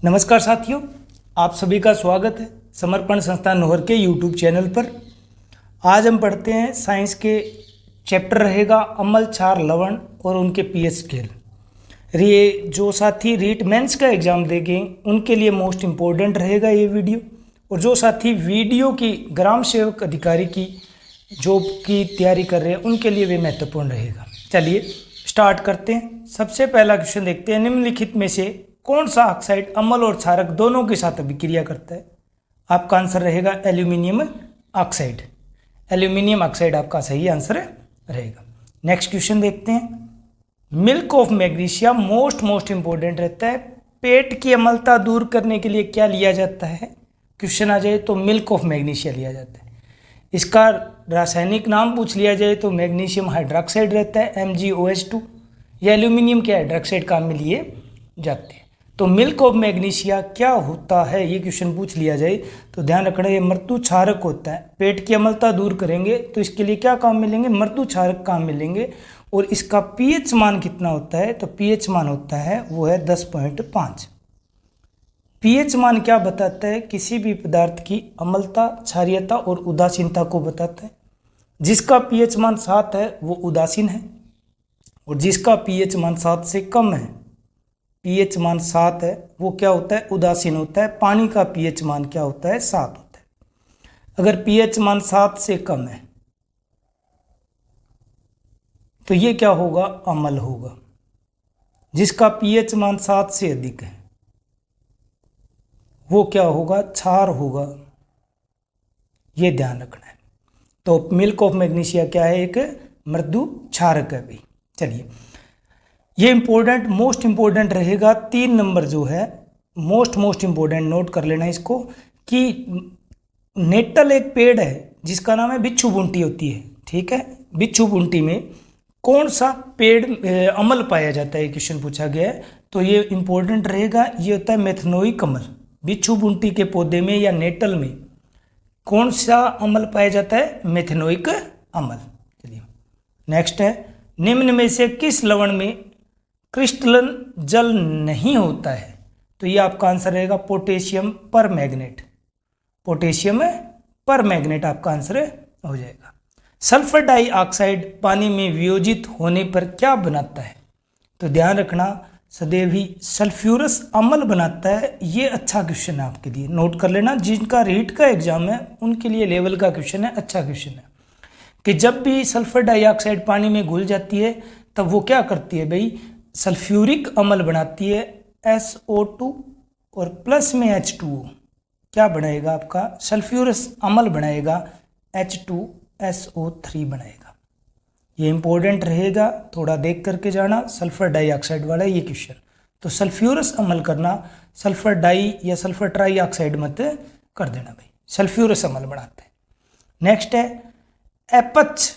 नमस्कार साथियों, आप सभी का स्वागत है समर्पण संस्थान नोहर के यूट्यूब चैनल पर। आज हम पढ़ते हैं साइंस के चैप्टर रहेगा अम्ल, क्षार, लवण और उनके पीएच स्केल। ये जो साथी रीट मेंस का एग्ज़ाम देंगे उनके लिए मोस्ट इम्पोर्टेंट रहेगा ये वीडियो। और जो साथी वीडियो की ग्राम सेवक अधिकारी की जॉब की तैयारी कर रहे हैं उनके लिए भी महत्वपूर्ण रहेगा। चलिए स्टार्ट करते हैं। सबसे पहला क्वेश्चन देखते हैं, निम्नलिखित में से कौन सा ऑक्साइड अम्ल और क्षारक दोनों के साथ अभिक्रिया करता है? आपका आंसर रहेगा एल्यूमिनियम ऑक्साइड। एल्यूमिनियम ऑक्साइड आपका सही आंसर रहेगा। नेक्स्ट क्वेश्चन देखते हैं, milk of magnesia most important रहता है। पेट की अम्लता दूर करने के लिए क्या लिया जाता है? क्वेश्चन आ जाए तो मिल्क ऑफ मैग्नीशिया लिया जाता है। इसका रासायनिक नाम पूछ लिया जाए तो मैग्नीशियम हाइड्रोक्साइड रहता है MgOH2। या एल्यूमिनियम के हाइड्रोक्साइड काम में लिए जाते हैं। तो मिल्क ऑफ मैग्नीशिया क्या होता है ये क्वेश्चन पूछ लिया जाए तो ध्यान रखना, ये मृत्यु क्षारक होता है। पेट की अम्लता दूर करेंगे तो इसके लिए क्या काम मिलेंगे? मृत्यु क्षारक काम मिलेंगे। और इसका पीएच मान कितना होता है? तो पीएच मान होता है वो है 10.5। पीएच मान क्या बताता है? किसी भी पदार्थ की अम्लता, क्षारीयता और उदासीनता को बताता है। जिसका पीएच मान 7 है वो उदासीन है, और जिसका पीएच मान 7 से कम है, पीएच मान 7 है, वो क्या होता है? उदासीन होता है। पानी का पीएच मान क्या होता है? 7 होता है। अगर पीएच मान 7 से कम है तो ये क्या होगा? अम्ल होगा। जिसका पीएच मान 7 से अधिक है वो क्या होगा? क्षार होगा। ये ध्यान रखना है। तो मिल्क ऑफ मैग्नीशिया क्या है? एक मृदु क्षारक है भाई। चलिए, ये इंपॉर्टेंट मोस्ट इंपॉर्टेंट रहेगा। 3 नंबर जो है मोस्ट इंपॉर्टेंट, नोट कर लेना इसको कि नेटल एक पेड़ है जिसका नाम है बिच्छू बुंटी होती है। ठीक है, बिच्छू बुंटी में कौन सा पेड़ अम्ल पाया जाता है? क्वेश्चन पूछा गया है तो ये इंपॉर्टेंट रहेगा। ये होता है मेथनोइक अम्ल। बिच्छू बुंटी के पौधे में या नेटल में कौन सा अम्ल पाया जाता है? मेथनोइक अम्ल। चलिए नेक्स्ट है, निम्न में से किस लवण में क्रिस्टलन जल नहीं होता है? तो ये आपका आंसर रहेगा पोटेशियम परमैंगनेट। पोटेशियम परमैंगनेट आपका आंसर हो जाएगा। सल्फर डाइऑक्साइड पानी में वियोजित होने पर क्या बनाता है? तो ध्यान रखना, सदैव ही सल्फ्यूरस अम्ल बनाता है। ये अच्छा क्वेश्चन है आपके लिए, नोट कर लेना। जिनका रीट का एग्जाम है उनके लिए लेवल का क्वेश्चन है, अच्छा क्वेश्चन है कि जब भी सल्फर डाइऑक्साइड पानी में घुल जाती है तब वो क्या करती है भाई? सल्फ्यूरिक अम्ल बनाती है SO2 और प्लस में H2O क्या बनाएगा? आपका सल्फ्यूरस अम्ल बनाएगा H2SO3 बनाएगा। ये इंपॉर्टेंट रहेगा, थोड़ा देख करके जाना। सल्फर डाइऑक्साइड वाला ये क्वेश्चन, तो सल्फ्यूरस अम्ल करना, सल्फर डाई या सल्फर ट्राइऑक्साइड मत कर देना भाई। सल्फ्यूरस अम्ल बनाते हैं। नेक्स्ट है, एपच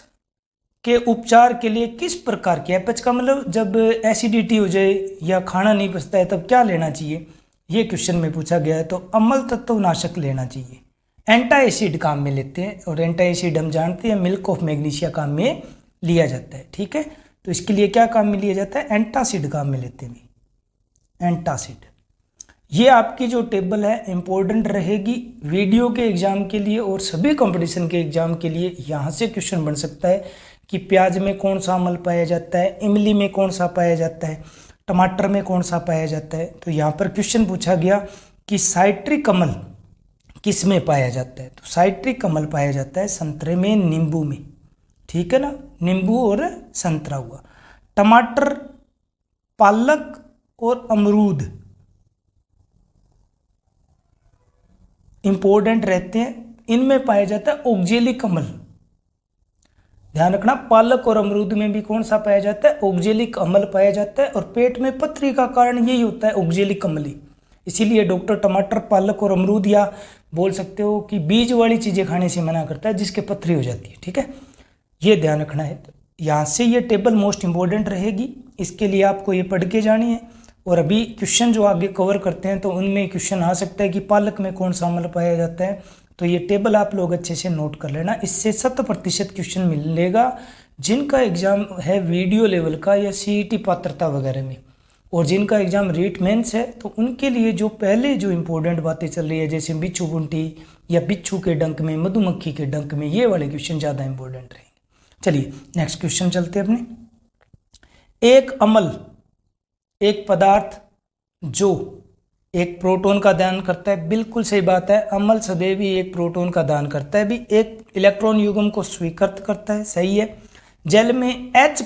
के उपचार के लिए किस प्रकार के, एपच का मतलब जब एसिडिटी हो जाए या खाना नहीं पचता है तब क्या लेना चाहिए? ये क्वेश्चन में पूछा गया है। तो अम्ल तत्वनाशक लेना चाहिए। एंटा एसिड काम में लेते हैं, और एंटा एसिड हम जानते हैं मिल्क ऑफ मैग्नीशिया काम में लिया जाता है। ठीक है, तो इसके लिए क्या काम में लिया जाता है? एंटासिड काम में लेते हैं। एंटासिड, ये आपकी जो टेबल है इंपॉर्टेंट रहेगी वीडियो के एग्जाम के लिए और सभी कंपटीशन के एग्जाम के लिए। यहाँ से क्वेश्चन बन सकता है कि प्याज में कौन सा अम्ल पाया जाता है, इमली में कौन सा पाया जाता है, टमाटर में कौन सा पाया जाता है। तो यहाँ पर क्वेश्चन पूछा गया कि साइट्रिक अम्ल किस में पाया जाता है? तो साइट्रिक अम्ल पाया जाता है संतरे में, नींबू में। ठीक है ना, नींबू और संतरा हुआ। टमाटर, पालक और अमरूद इंपॉर्टेंट रहते हैं। इनमें पाया जाता है ऑक्जेलिक अम्ल। ध्यान रखना, पालक और अमरूद में भी कौन सा पाया जाता है? ऑक्जेलिक अम्ल पाया जाता है। और पेट में पथरी का कारण यही होता है, ऑक्जेलिक अम्ल। इसीलिए डॉक्टर टमाटर, पालक और अमरूद, या बोल सकते हो कि बीज वाली चीज़ें खाने से मना करता है जिसके पथरी हो जाती है। ठीक है, ये ध्यान रखना है। तो यहाँ से ये टेबल मोस्ट इंपॉर्टेंट रहेगी, इसके लिए आपको ये पढ़ के जानी है। और अभी क्वेश्चन जो आगे कवर करते हैं तो उनमें क्वेश्चन आ सकता है कि पालक में कौन सा अम्ल पाया जाता है। तो ये टेबल आप लोग अच्छे से नोट कर लेना, इससे 100% क्वेश्चन मिलेगा। जिनका एग्जाम है वीडियो लेवल का या CET पात्रता वगैरह में, और जिनका एग्जाम रीट मेंस है तो उनके लिए जो पहले जो इम्पोर्टेंट बातें चल रही है जैसे बिच्छू बुंटी या बिच्छू के डंक में, मधुमक्खी के डंक में, ये वाले क्वेश्चन ज़्यादा इंपॉर्टेंट रहेंगे। चलिए नेक्स्ट क्वेश्चन चलते हैं अपने। एक अम्ल, एक पदार्थ जो एक प्रोटॉन का दान करता है, बिल्कुल सही बात है, अम्ल सदैव ही एक प्रोटॉन का दान करता है, भी एक इलेक्ट्रॉन युग्म को स्वीकृत करता है, सही है। जल में H+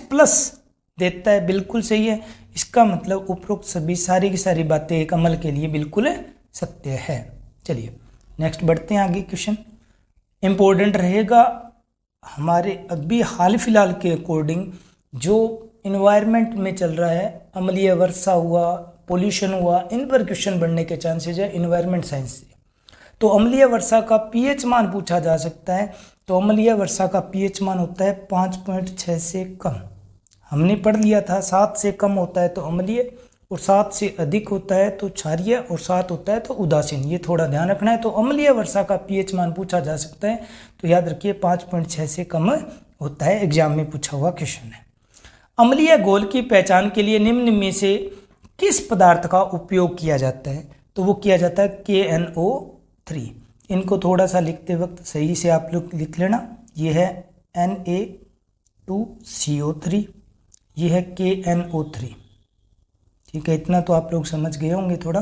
देता है, बिल्कुल सही है। इसका मतलब उपरोक्त सभी सारी की सारी बातें एक अम्ल के लिए बिल्कुल सत्य है। चलिए नेक्स्ट बढ़ते हैं आगे। क्वेश्चन इंपॉर्टेंट रहेगा हमारे अभी हाल फिलहाल के अकॉर्डिंग जो इन्वायरमेंट में चल रहा है, अम्लीय वर्षा हुआ, पोल्यूशन हुआ, इन पर क्वेश्चन बनने के चांसेज है इन्वायरमेंट साइंस से। तो अम्लीय वर्षा का पीएच मान पूछा जा सकता है। तो अम्लीय वर्षा का पीएच मान होता है 5.6 से कम। हमने पढ़ लिया था 7 से कम होता है तो अम्लीय, और 7 से अधिक होता है तो क्षारीय, और 7 होता है तो उदासीन। ये थोड़ा ध्यान रखना है। तो अम्लीय वर्षा का पीएच मान पूछा जा सकता है तो याद रखिए 5.6 से कम होता है। एग्जाम में पूछा हुआ क्वेश्चन है। अम्लीय घोल की पहचान के लिए निम्न में से किस पदार्थ का उपयोग किया जाता है? तो वो किया जाता है KNO3। इनको थोड़ा सा लिखते वक्त सही से आप लोग लिख लेना। ये है Na2CO3, ये है KNO3। ठीक है, इतना तो आप लोग समझ गए होंगे, थोड़ा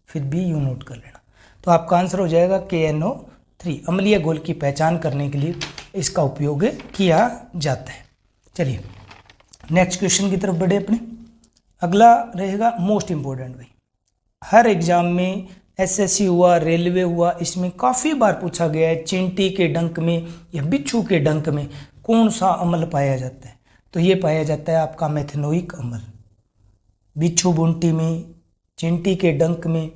फिर भी यूँ नोट कर लेना। तो आपका आंसर हो जाएगा KNO3। अम्लीय घोल की पहचान करने के लिए इसका उपयोग किया जाता है। चलिए नेक्स्ट क्वेश्चन की तरफ बढ़े अपने। अगला रहेगा मोस्ट इम्पोर्टेंट भाई, हर एग्जाम में SSC हुआ, रेलवे हुआ, इसमें काफ़ी बार पूछा गया है चींटी के डंक में या बिच्छू के डंक में कौन सा अम्ल पाया जाता है? तो ये पाया जाता है आपका मेथनोइक अम्ल। बिच्छू बुंटी में, चींटी के डंक में,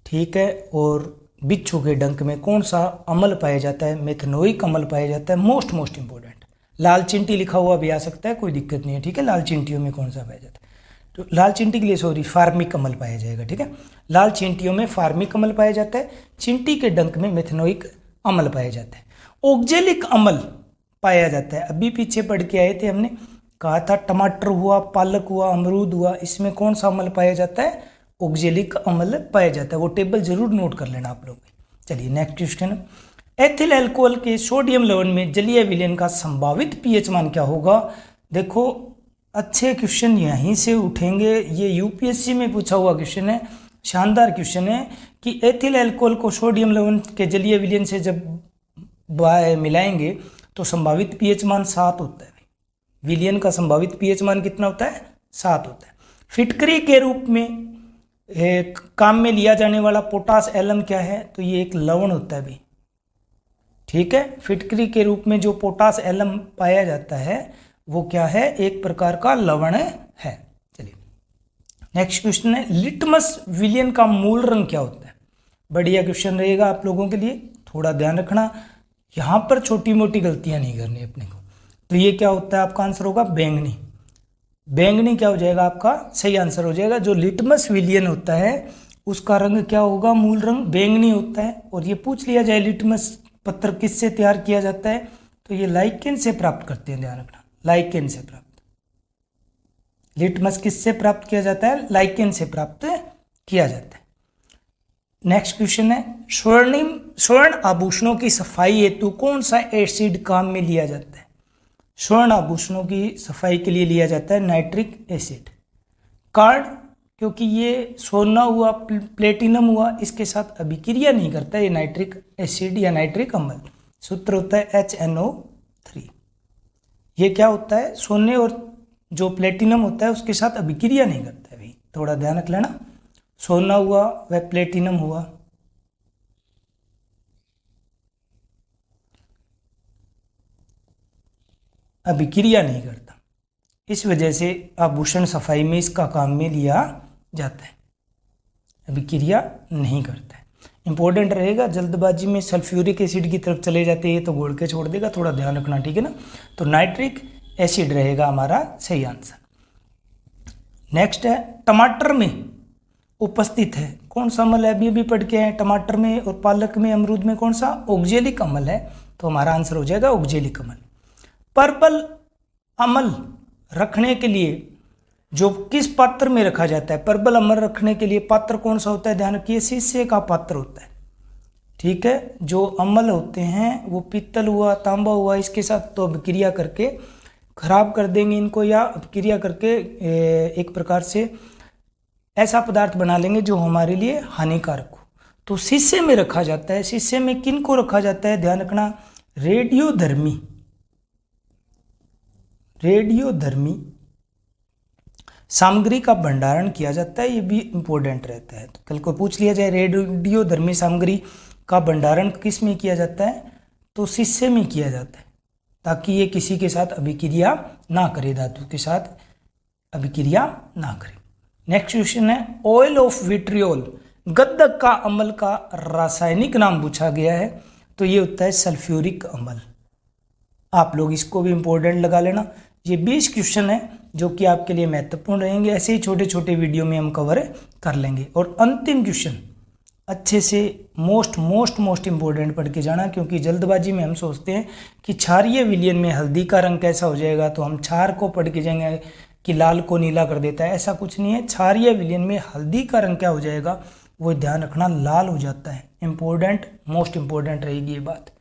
ठीक है, और बिच्छू के डंक में कौन सा अम्ल पाया जाता है? मेथनोइक अम्ल पाया जाता है। Most important. लाल चींटी लिखा हुआ भी आ सकता है, कोई दिक्कत नहीं है, ठीक है। लाल चींटियों में कौन सा पाया जाता है? तो लाल चींटी के लिए सॉरी फार्मिक अम्ल पाया जाएगा, ठीक है। लाल चींटियों में फार्मिक अम्ल पाया जाता है, चींटी के डंक में मेथनोइक अम्ल पाया जाता है। ऑक्जेलिक अम्ल पाया जाता है, अभी पीछे पढ़ के आए थे, हमने कहा था टमाटर हुआ, पालक हुआ, अमरूद हुआ, इसमें कौन सा अम्ल पाया जाता है? ऑक्जेलिक अम्ल पाया जाता है। वो टेबल जरूर नोट कर लेना आप लोग। चलिए नेक्स्ट क्वेश्चन। एथिल अल्कोहल के सोडियम लवण में जलीय विलयन का संभावित पीएच मान क्या होगा? देखो अच्छे क्वेश्चन यहीं से उठेंगे, ये यूपीएससी में पूछा हुआ क्वेश्चन है, शानदार क्वेश्चन है कि एथिल अल्कोहल को सोडियम लवण के जलीय विलयन से जब मिलाएंगे तो संभावित पीएच मान 7 होता है। विलयन का संभावित पीएच मान कितना होता है? 7 होता है। फिटकरी के रूप में काम में लिया जाने वाला पोटास एलम क्या है? तो ये एक लवण होता है भाई, ठीक है। फिटकरी के रूप में जो पोटास एलम पाया जाता है वो क्या है? एक प्रकार का लवण है। चलिए नेक्स्ट क्वेश्चन है, लिटमस विलयन का मूल रंग क्या होता है? बढ़िया क्वेश्चन रहेगा आप लोगों के लिए, थोड़ा ध्यान रखना, यहाँ पर छोटी मोटी गलतियाँ नहीं करनी अपने को। तो ये क्या होता है? आपका आंसर होगा बैंगनी। बैंगनी क्या हो जाएगा? आपका सही आंसर हो जाएगा। जो लिटमस विलयन होता है उसका रंग क्या होगा? मूल रंग बैंगनी होता है। और ये पूछ लिया जाए लिटमस पत्र किससे तैयार किया जाता है? तो ये लाइकेन से प्राप्त करते हैं, ध्यान रखना, लाइकेन से प्राप्त। लिटमस किससे प्राप्त किया जाता है? लाइकेन से प्राप्त किया जाता है। नेक्स्ट क्वेश्चन है, स्वर्ण आभूषणों की सफाई हेतु कौन सा एसिड काम में लिया जाता है? स्वर्ण आभूषणों की सफाई के लिए लिया जाता है नाइट्रिक एसिड। कार्ड, क्योंकि ये सोना हुआ, प्लेटिनम हुआ, इसके साथ अभिक्रिया नहीं करता ये नाइट्रिक एसिड या नाइट्रिक अम्ल। सूत्र होता है HNO3। ये क्या होता है? सोने और जो प्लेटिनम होता है उसके साथ अभिक्रिया नहीं करता है भाई, थोड़ा ध्यान रख लेना। सोना हुआ वह प्लेटिनम हुआ, अभिक्रिया नहीं करता, इस वजह से आभूषण सफाई में इसका काम में लिया जाता है, अभिक्रिया नहीं करता है। इंपॉर्टेंट रहेगा, जल्दबाजी में सल्फ्यूरिक एसिड की तरफ चले जाते हैं तो गोल के छोड़ देगा, थोड़ा ध्यान रखना, ठीक है ना। तो नाइट्रिक एसिड रहेगा हमारा सही आंसर। नेक्स्ट है, टमाटर में उपस्थित है कौन सा अम्ल है? अभी पढ़ के हैं, टमाटर में और पालक में, अमरूद में कौन सा? ऑक्जेलिक अम्ल है। तो हमारा आंसर हो जाएगा ऑक्जेलिक अम्ल। पर्पल अम्ल रखने के लिए जो किस पात्र में रखा जाता है। प्रबल अम्ल रखने के लिए पात्र कौन सा होता है, ध्यान रखिए, शीशे का पात्र होता है। ठीक है, जो अम्ल होते हैं वो पीतल हुआ, तांबा हुआ, इसके साथ तो अभिक्रिया करके खराब कर देंगे इनको, या अभिक्रिया करके एक प्रकार से ऐसा पदार्थ बना लेंगे जो हमारे लिए हानिकारक हो। तो शीशे में रखा जाता है। शीशे में किन को रखा जाता है, ध्यान रखना, रेडियोधर्मी सामग्री का भंडारण किया जाता है। ये भी इंपॉर्टेंट रहता है, तो कल को पूछ लिया जाए रेडियोधर्मी सामग्री का भंडारण किस में किया जाता है, तो शीशे में किया जाता है, ताकि ये किसी के साथ अभिक्रिया ना करे, धातु के साथ अभिक्रिया ना करे। नेक्स्ट क्वेश्चन है, ऑयल ऑफ विट्रियोल, गंधक का अम्ल का रासायनिक नाम पूछा गया है, तो ये होता है सल्फ्यूरिक अम्ल। आप लोग इसको भी इंपॉर्टेंट लगा लेना। ये 20 क्वेश्चन है जो कि आपके लिए महत्वपूर्ण रहेंगे। ऐसे ही छोटे छोटे वीडियो में हम कवर कर लेंगे। और अंतिम क्वेश्चन अच्छे से मोस्ट इंपॉर्टेंट पढ़ के जाना, क्योंकि जल्दबाजी में हम सोचते हैं कि क्षारीय विलयन में हल्दी का रंग कैसा हो जाएगा, तो हम क्षार को पढ़ के जाएंगे कि लाल को नीला कर देता है। ऐसा कुछ नहीं है। क्षारीय विलयन में हल्दी का रंग क्या हो जाएगा, वो ध्यान रखना, लाल हो जाता है। मोस्ट इंपॉर्टेंट रहेगी ये बात।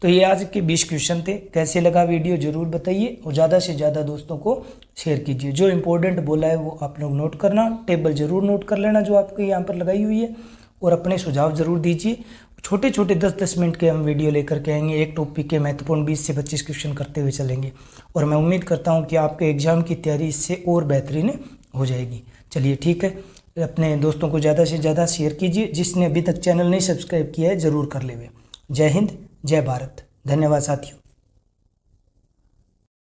तो ये आज के 20 क्वेश्चन थे। कैसे लगा वीडियो जरूर बताइए, और ज़्यादा से ज़्यादा दोस्तों को शेयर कीजिए। जो इंपॉर्टेंट बोला है वो आप लोग नोट करना, टेबल जरूर नोट कर लेना जो आपके यहाँ पर लगाई हुई है, और अपने सुझाव जरूर दीजिए। छोटे छोटे 10-10 मिनट के हम वीडियो लेकर के आएंगे। एक टॉपिक के महत्वपूर्ण 20 से 25 क्वेश्चन करते हुए चलेंगे, और मैं उम्मीद करता हूँ कि आपके एग्जाम की तैयारी इससे और बेहतरीन हो जाएगी। चलिए ठीक है, अपने दोस्तों को ज़्यादा से ज़्यादा शेयर कीजिए। जिसने अभी तक चैनल नहीं सब्सक्राइब किया है ज़रूर कर लेवे। जय हिंद, जय भारत, धन्यवाद साथियों।